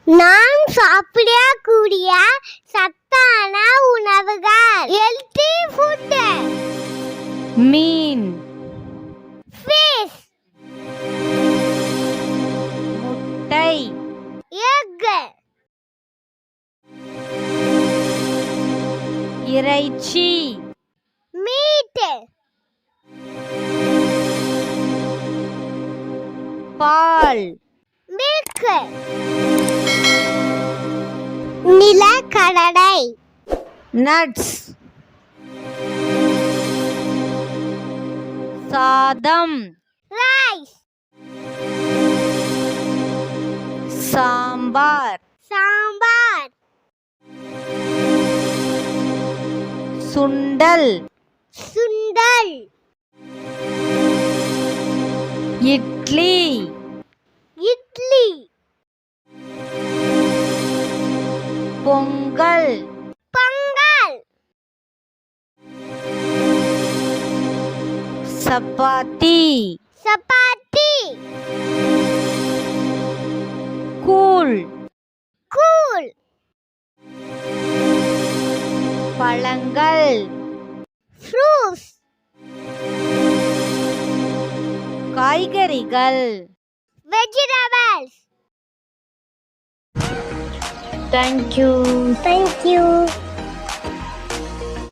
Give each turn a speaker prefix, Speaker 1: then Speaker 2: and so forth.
Speaker 1: நாம் சாப்பிடக்கூடிய சத்தான உணவுகள். Healthy food.
Speaker 2: மீன்,
Speaker 1: ஃபிஷ்,
Speaker 2: முட்டை,
Speaker 1: எக்,
Speaker 2: இறைச்சி,
Speaker 1: மீட்,
Speaker 2: பால்,
Speaker 1: மில்க், நிலக்கடலை,
Speaker 2: நட்ஸ், சாதம்,
Speaker 1: ரைஸ்,
Speaker 2: சாம்பார்,
Speaker 1: சாம்பார்,
Speaker 2: சுண்டல்,
Speaker 1: சுண்டல்,
Speaker 2: இட்லி,
Speaker 1: இட்லி,
Speaker 2: பொங்கல்,
Speaker 1: பொங்கல்,
Speaker 2: சப்பாத்தி,
Speaker 1: சப்பாத்தி,
Speaker 2: கூழ்,
Speaker 1: கூழ்,
Speaker 2: பழங்கள்,
Speaker 1: ஃப்ரூட்ஸ்,
Speaker 2: காய்கறிகள்.
Speaker 1: vegetables.
Speaker 2: Thank you.
Speaker 1: Thank you.